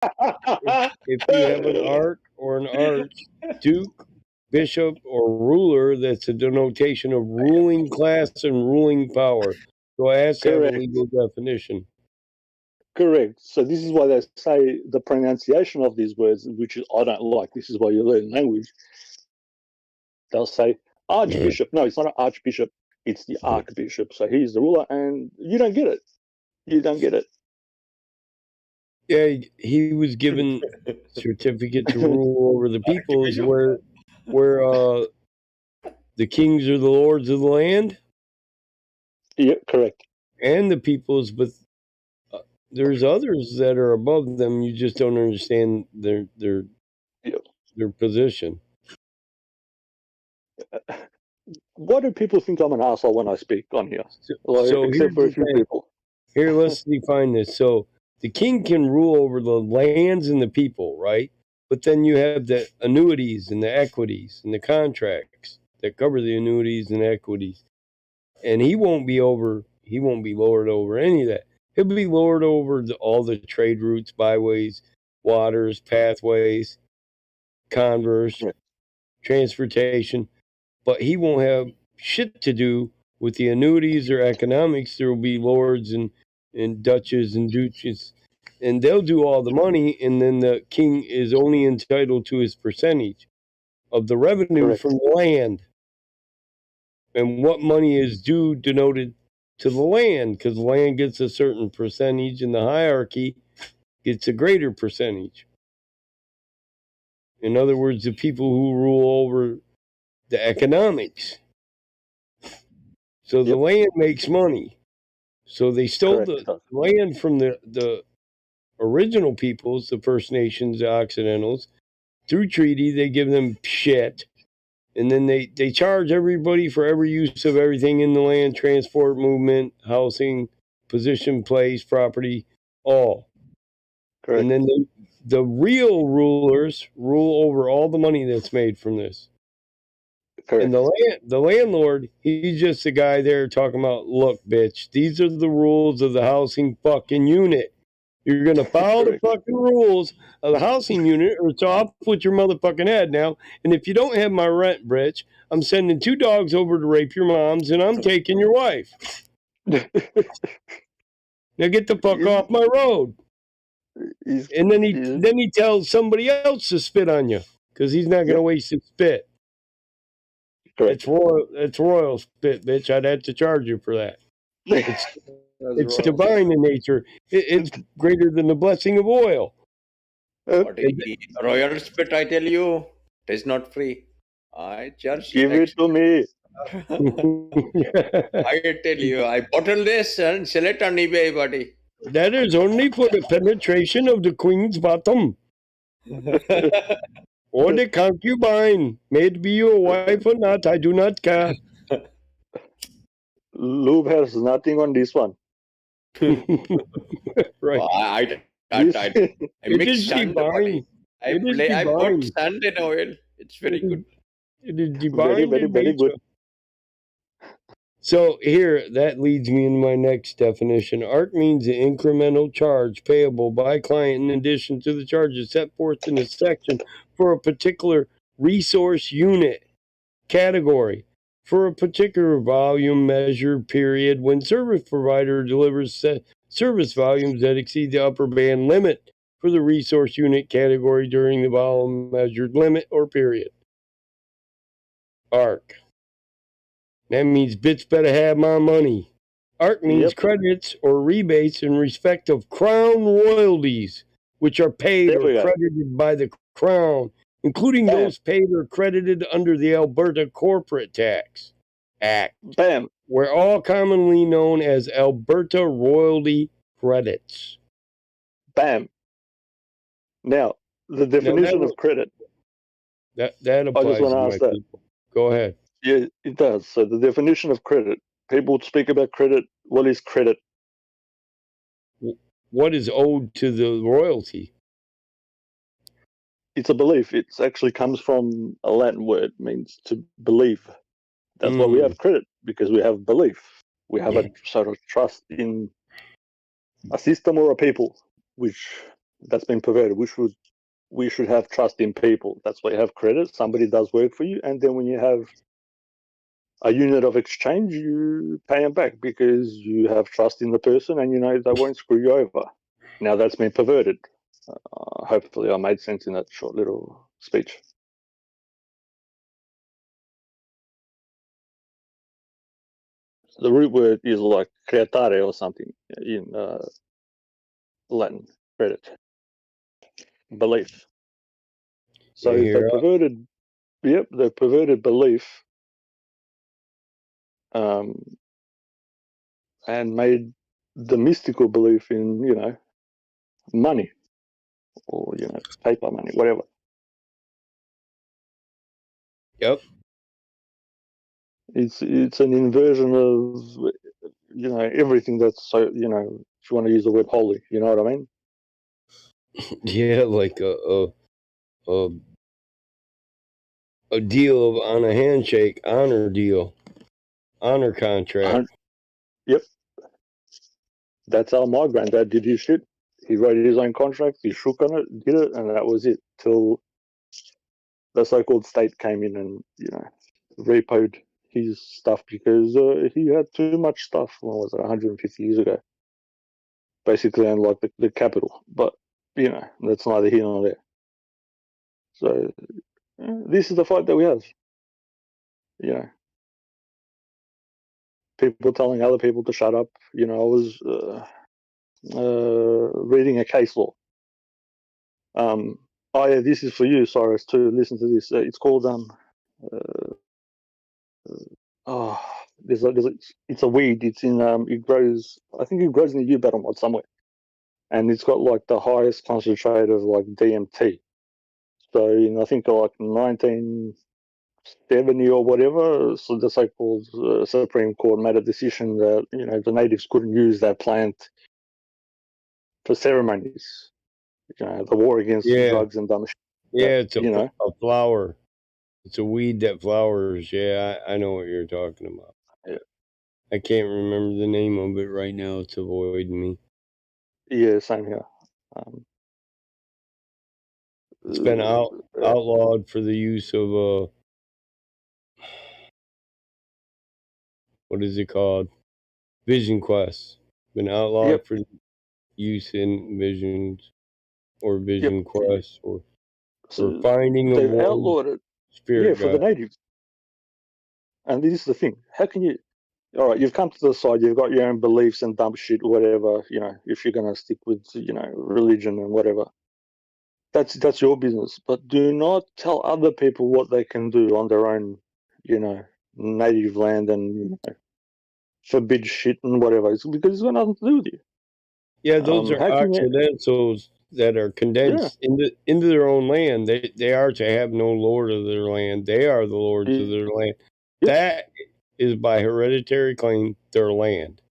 if you have an ark or an archduke, bishop, or ruler, that's a denotation of ruling class and ruling power. So it has to have a Correct. legal definition. Correct. So this is why they say the pronunciation of these words, which I don't like. This is why you learn language. They'll say archbishop. No, it's not an archbishop. It's the archbishop. So he's the ruler, and you don't get it. You don't get it. Yeah, he was given certificate to rule over the peoples, where the kings are the lords of the land. Yeah, correct. And the peoples, but there's others that are above them. You just don't understand their position. Why do people think I'm an asshole when I speak on here? So except for a few people. Here, let's define this. So the king can rule over the lands and the people, right? But then you have the annuities and the equities and the contracts that cover the annuities and equities. And he won't be lord over any of that. He'll be lord over all the trade routes, byways, waters, pathways, converse, transportation. But he won't have shit to do with the annuities or economics. There will be lords and duches and duches, and they'll do all the money, and then the king is only entitled to his percentage of the revenue from the land. And what money is due denoted to the land, because the land gets a certain percentage and the hierarchy gets a greater percentage. In other words, the people who rule over the economics. So the land makes money. So they stole the land from the original peoples, the First Nations, the Occidentals. Through treaty, they give them shit. And then they charge everybody for every use of everything in the land, transport, movement, housing, position, place, property, all. Correct. And then the real rulers rule over all the money that's made from this. Correct. And the landlord, he's just a guy there talking about, look, bitch, these are the rules of the housing fucking unit. You're going to follow the fucking rules of the housing unit, or it's off with your motherfucking head now. And if you don't have my rent, bitch, I'm sending 2 dogs over to rape your moms, and I'm taking your wife. Now get the fuck off my road. And then he tells somebody else to spit on you, because he's not going to waste his spit. It's royal spit, bitch. I'd have to charge you for that. It's divine in nature. It's greater than the blessing of oil. Royal spit, I tell you, it is not free. I charge. Give it to me. I tell you, I bottle this and sell it on eBay, buddy. That is only for the penetration of the queen's bottom. Or the concubine. May it be your wife or not, I do not care. Lube has nothing on this one. Right. I mix sand, buddy. I put sand in oil. It's very good. It is divine. Very good. So here, that leads me into my next definition. Arc means the incremental charge payable by a client in addition to the charges set forth in a section for a particular resource unit category for a particular volume, measure, period, when service provider delivers service volumes that exceed the upper band limit for the resource unit category during the volume measured limit or period. Arc. That means bitch better have my money. Arc means credits or rebates in respect of crown royalties, which are paid or credited by the crown, including those paid or credited under the Alberta Corporate Tax Act, were all commonly known as Alberta royalty credits. Bam. Now, the definition of credit. That applies to my people. Go ahead. Yeah, it does. So the definition of credit. People speak about credit. What is credit? What is owed to the royalty? It's a belief. It actually comes from a Latin word, means to believe. That's why we have credit, because we have belief. We have a sort of trust in a system or a people, which That's been perverted. We should have trust in people. That's why you have credit. Somebody does work for you, and then when you have a unit of exchange, you pay them back because you have trust in the person and you know they won't screw you over. Now that's been perverted. Hopefully I made sense in that short little speech. The root word is like creditare or something in Latin, credit, belief. So they perverted, they perverted belief and made the mystical belief in, you know, money or, you know, paper money, whatever. Yep. It's an inversion of, you know, everything that's, so, you know, if you want to use the word holy, you know what I mean? Yeah, like a deal of on a handshake, honor deal, honor contract. Yep. That's how my granddad did his shit. He wrote his own contract, he shook on it, did it, and that was it. Till the so-called state came in and, you know, repoed his stuff because he had too much stuff. What was it, 150 years ago? Basically, and like the capital. But, you know, that's neither here nor there. So, this is the fight that we have. You know, people telling other people to shut up. You know, I was reading a case law. Oh yeah, this is for you, Cyrus, to listen to this. It's called it's a weed. It's in it grows. I think it grows in the U-Battle mod somewhere, and it's got like the highest concentrate of like DMT. So in I think like 1970 or whatever, so the so-called Supreme Court made a decision that, you know, the natives couldn't use that plant for ceremonies. You know, the war against drugs and dumb shit. Yeah, it's a flower. It's a weed that flowers. Yeah, I know what you're talking about. Yeah. I can't remember the name of it right now. It's avoiding me. Yeah, same here. It's been outlawed for the use of what is it called? Vision Quest. Been outlawed for use in visions or Vision Quest or for finding they've a outlawed it. Spirit for the natives. And this is the thing. How can you? All right, you've come to the side. You've got your own beliefs and dumb shit, whatever. You know, if you're gonna stick with, you know, religion and whatever, that's your business. But do not tell other people what they can do on their own, you know, native land and, you know, forbid shit and whatever. It's because it's got nothing to do with you. Yeah, those are occidentals that are condensed into their own land. They are to have no lord of their land. They are the lords of their land. That is by hereditary claim their land.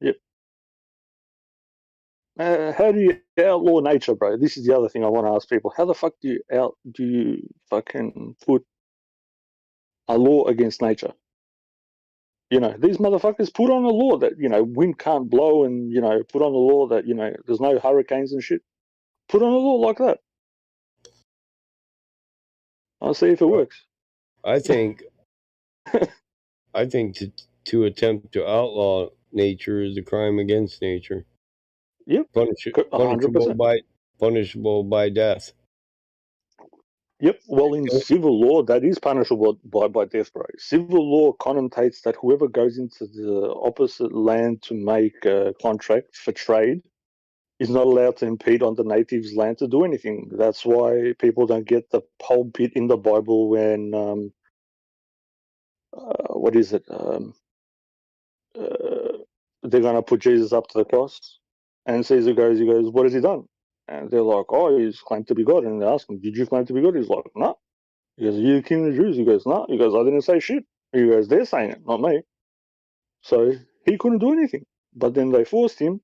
Yep. How do you outlaw nature, bro? This is the other thing I want to ask people. How the fuck do you fucking put a law against nature? You know, these motherfuckers put on a law that, you know, wind can't blow and, you know, put on a law that, you know, there's no hurricanes and shit. Put on a law like that. I'll see if it works. I think to attempt to outlaw nature is a crime against nature. Yep. Punishable by death. Yep. Well, in civil law, that is punishable by death, bro. Civil law connotates that whoever goes into the opposite land to make a contract for trade is not allowed to impede on the natives' land to do anything. That's why people don't get the whole bit in the Bible when what is it? They're gonna put Jesus up to the cross, and Caesar goes, he goes, "What has he done?" And they're like, "Oh, he's claimed to be God." And they ask him, "Did you claim to be God?" He's like, "No." He goes, "Are you the king of the Jews?" He goes, "No." He goes, "I didn't say shit." He goes, "They're saying it, not me." So he couldn't do anything. But then they forced him,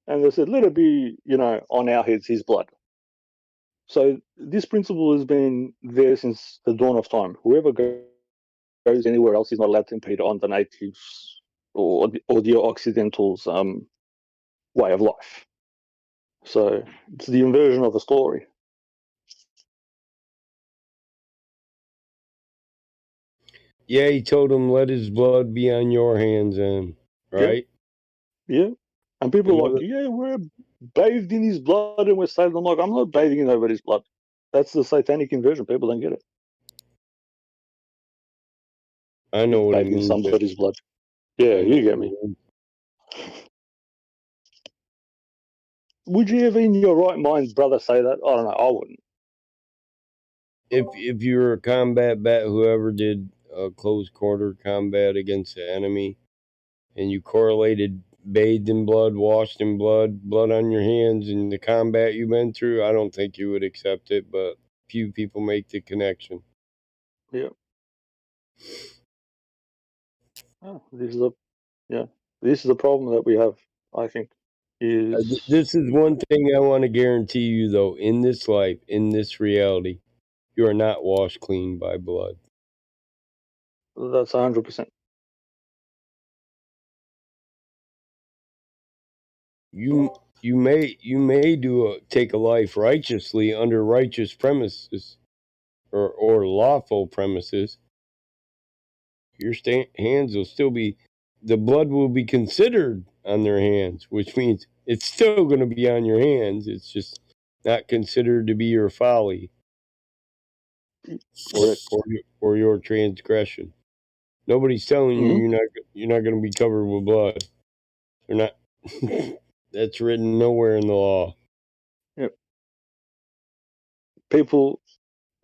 and they said, "Let it be, you know, on our heads, his blood." So this principle has been there since the dawn of time. Whoever goes anywhere else is not allowed to impede on the natives or the Occidentals' way of life. So it's the inversion of a story. Yeah, he told him, "Let his blood be on your hands," then, right? Yeah. And people are like, yeah, we're bathed in his blood and we're saved. I'm like, I'm not bathing in nobody's blood. That's the satanic inversion. People don't get it. I know what it Bathed in means. somebody's blood. Yeah, you get me. Would you ever, in your right mind, brother, say that? I don't know. I wouldn't. If you were a combat vet, whoever did a close quarter combat against the enemy, and you correlated bathed in blood, washed in blood, blood on your hands, and the combat you've been through, I don't think you would accept it, but few people make the connection. Yeah. Oh, this is the problem that we have, I think. This is one thing I want to guarantee you, though, in this life, in this reality, you are not washed clean by blood. That's 100%. You may take a life righteously under righteous premises or lawful premises. Your hands will still be, the blood will be considered on their hands, which means it's still going to be on your hands. It's just not considered to be your folly or your transgression. Nobody's telling you you're not going to be covered with blood. They're not. That's written nowhere in the law. Yep. People,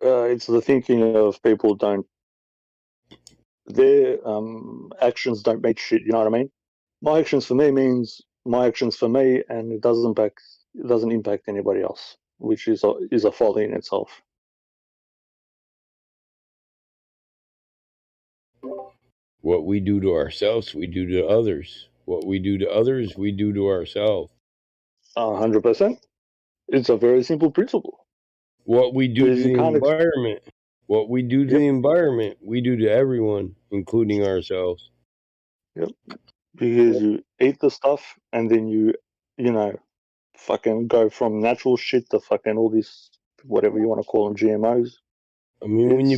it's the thinking of people their actions don't make shit. You know what I mean? My actions for me means my actions for me, and it doesn't impact anybody else, which is a folly in itself. What we do to ourselves, we do to others. What we do to others, we do to ourselves. 100%. It's a very simple principle. What we do to the environment, we do to everyone, including ourselves. Yep. Because you eat the stuff and then you fucking go from natural shit to fucking all this, whatever you want to call them, GMOs. I mean, when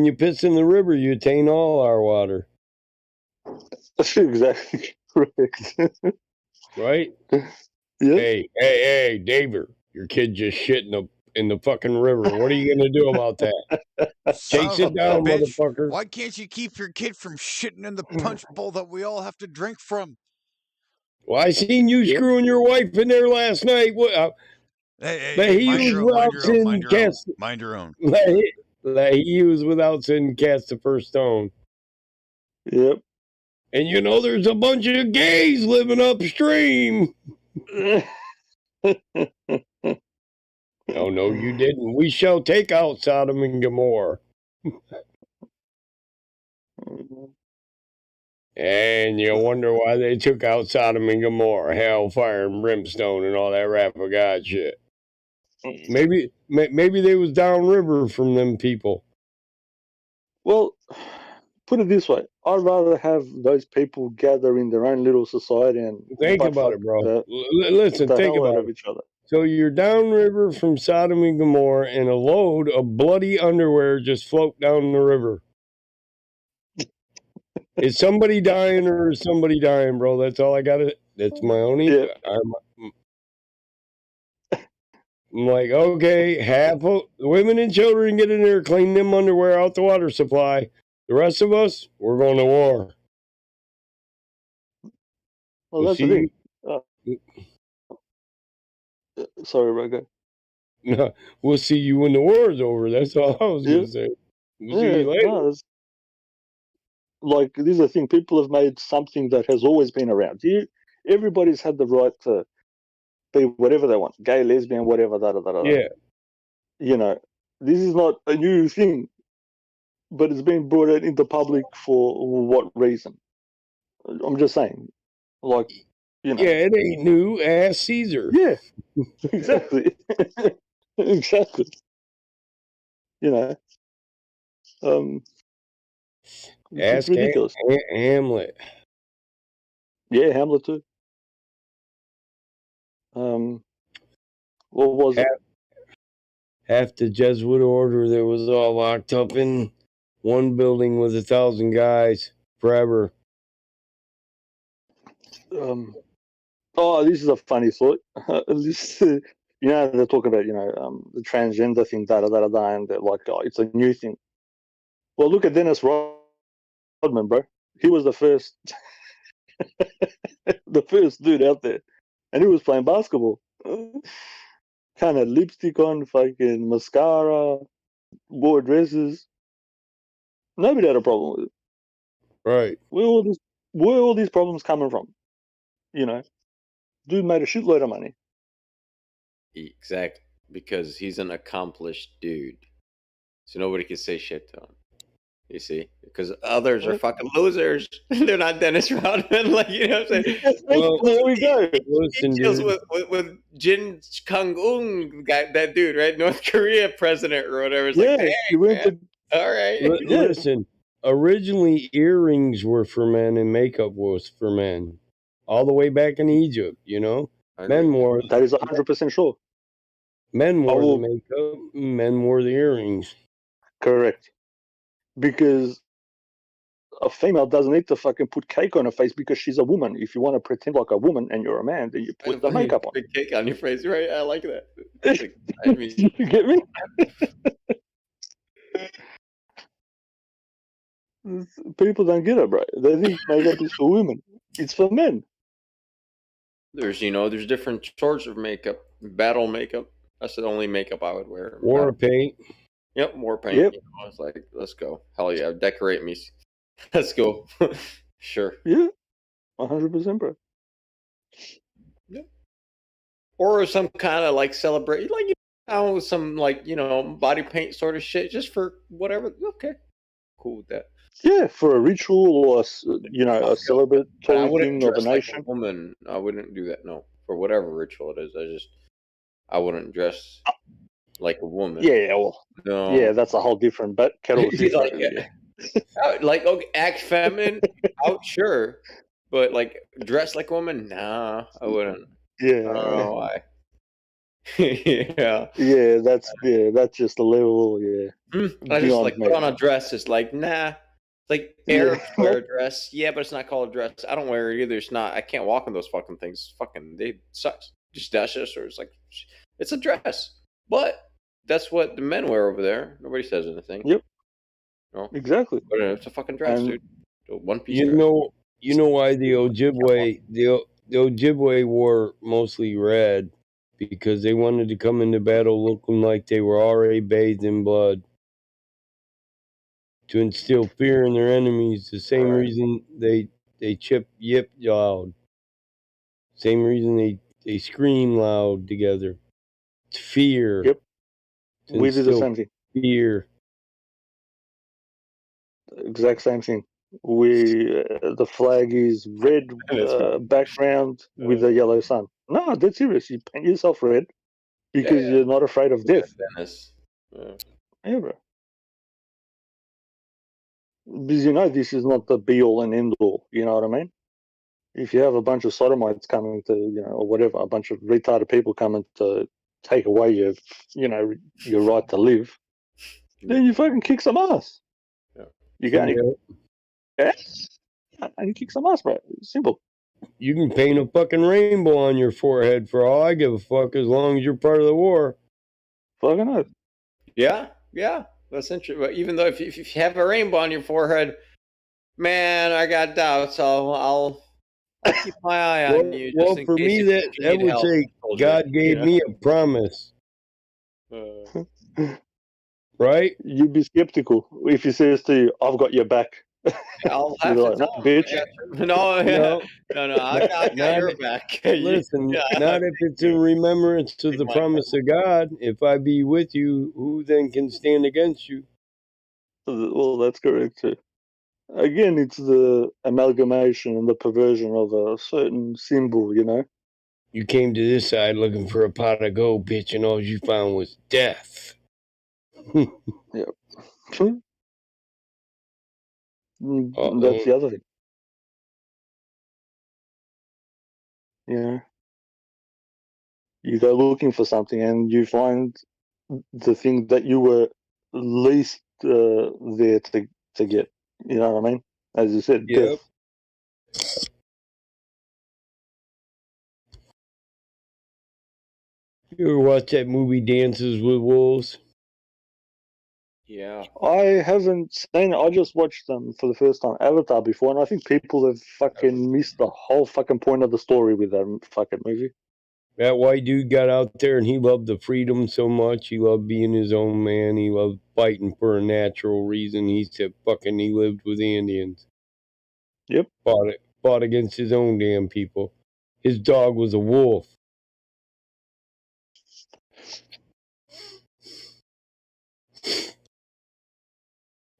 you piss in the river, you attain all our water. That's exactly correct. Right? Yeah. Hey, David, your kid just shit in the fucking river. What are you gonna do about that? Chase it down, motherfucker. Why can't you keep your kid from shitting in the punch bowl that we all have to drink from? Well, I seen you screwing your wife in there last night. What? Hey, mind your own. He was without sin cast the first stone. Yep. And there's a bunch of gays living upstream. No, you didn't. We shall take out Sodom and Gomorrah. And you wonder why they took out Sodom and Gomorrah, hellfire and brimstone and all that rap of God shit. Maybe they was downriver from them people. Well, put it this way: I'd rather have those people gather in their own little society and think about it, bro. Listen, think about it. Each other. So you're downriver from Sodom and Gomorrah, and a load of bloody underwear just float down the river. Is somebody dying or is somebody dying, bro? That's all I got. That's my only. Yeah. I'm like, okay, half of women and children get in there, clean them underwear out the water supply. The rest of us, we're going to war. Well, that's the thing. Sorry, Roger. No, we'll see you when the war is over. That's all I was going to say. We'll see you later. No, like, this is the thing. People have made something that has always been around. Everybody's had the right to be whatever they want, gay, lesbian, whatever. Yeah. This is not a new thing, but it's been brought out into public for what reason? I'm just saying, like, Yeah, it ain't new. Ask Caesar. Yeah, exactly. Exactly. Ask ridiculous. Hamlet. Yeah, Hamlet too. What was it? Half the Jesuit order that was all locked up in one building with 1,000 guys forever. This is a funny thought. They're talking about the transgender thing, and they're like, oh, it's a new thing. Well, look at Dennis Rodman, bro. He was the first, the first dude out there, and he was playing basketball. Kind of lipstick on, fucking mascara, wore dresses. Nobody had a problem with it. Right. Where all these problems coming from? Dude made a shitload of money. Exactly, because he's an accomplished dude, so nobody can say shit to him. You see, because others are fucking losers. They're not Dennis Rodman, like you know what I'm saying. Well, there we go. Listen, he deals with Jin Kang-un, that dude, right? North Korea president or whatever. It's like, hey, he went to. All right. Listen, originally earrings were for men and makeup was for men, all the way back in Egypt. Men wore. That is 100% sure. Men wore the makeup. Men wore the earrings. Correct. Because a female doesn't need to fucking put cake on her face because she's a woman. If you want to pretend like a woman and you're a man, then you put the makeup on. Big cake on your face, right? I like that. You get me? People don't get it, bro. They think makeup is for women. It's for men. There's different sorts of makeup. Battle makeup. That's the only makeup I would wear. War paint. Yep, war paint. Yep. I was like, let's go. Hell yeah, decorate me. Let's go. Sure. Yeah, 100%, bro. Yeah. Or some kind of like celebrate, like some like body paint sort of shit, just for whatever. Okay, cool with that. Yeah, for a ritual or a celebratory thing of a nation. Like a woman, I wouldn't do that. No, for whatever ritual it is, I wouldn't dress like a woman. Yeah, well, no. Yeah, that's a whole different kettle of fish. Like, okay, act feminine, out sure, but like dress like a woman, nah, I wouldn't. Yeah, I don't know why. Yeah, that's just a level. Yeah, I just like put on a dress. It's like nah. Like Arabs wear a dress, yeah, but it's not called a dress. I don't wear it either. It's not. I can't walk in those fucking things. Fucking, they sucks. Just dashes, or it's like, it's a dress. But that's what the men wear over there. Nobody says anything. Yep. No, exactly. But it's a fucking dress, dude. One piece. You know why the Ojibwe wore mostly red, because they wanted to come into battle looking like they were already bathed in blood, to instill fear in their enemies. The same reason they chip yip loud. Same reason they scream loud together. It's fear. Yep. We do the same thing. Fear. Exact same thing. The flag is red background with a yellow sun. No, that's serious. You paint yourself red because you're not afraid of death. Yeah, bro. Because this is not the be all and end all. You know what I mean? If you have a bunch of sodomites coming to, or whatever, a bunch of retarded people coming to take away your right to live, then you fucking kick some ass. Yeah. You go, and you kick some ass, bro. It's simple. You can paint a fucking rainbow on your forehead for all I give a fuck, as long as you're part of the war. Fucking oath. Yeah, that's interesting. But even though if you have a rainbow on your forehead, man, I got doubts. I'll keep my eye on you. Well, for me, that would say God gave me a promise. Right? You'd be skeptical if he says to you, "I've got your back." I'll have to tell him, bitch. No, I got your back. Listen, not if it's in remembrance to the promise of God. If I be with you, who then can stand against you? Well, that's correct too. Again, it's the amalgamation and the perversion of a certain symbol, You came to this side looking for a pot of gold, bitch, and all you found was death. Yep. That's the other thing. Yeah. You go looking for something and you find the thing that you were least there to get. You know what I mean? As you said, Yep. death. You ever watch that movie Dances with Wolves? Yeah. I haven't seen it. I just watched them for the first time, Avatar, before, and I think people have fucking missed the whole fucking point of the story with that fucking movie. That white dude got out there and he loved the freedom so much. He loved being his own man. He loved fighting for a natural reason. He lived with the Indians. Yep. Fought against his own damn people. His dog was a wolf.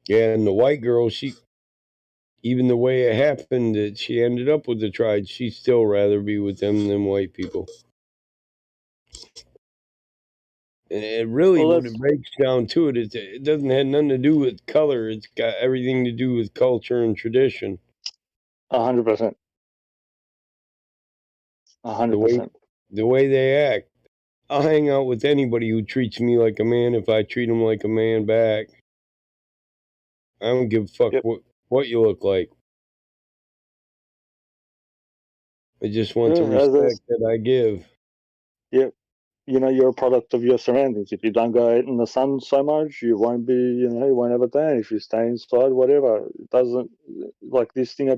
Yeah, and the white girl, even the way it happened that she ended up with the tribe, she'd still rather be with them than white people. And it really, what it breaks down to it doesn't have nothing to do with color. It's got everything to do with culture and tradition. 100%. 100%. The way they act. I'll hang out with anybody who treats me like a man if I treat them like a man back. I don't give a fuck what you look like. I just want the respect that I give. Yep. You know, you're a product of your surroundings. If you don't go out in the sun so much, you won't be, you won't have a tan. If you stay inside, whatever. It doesn't, like this thing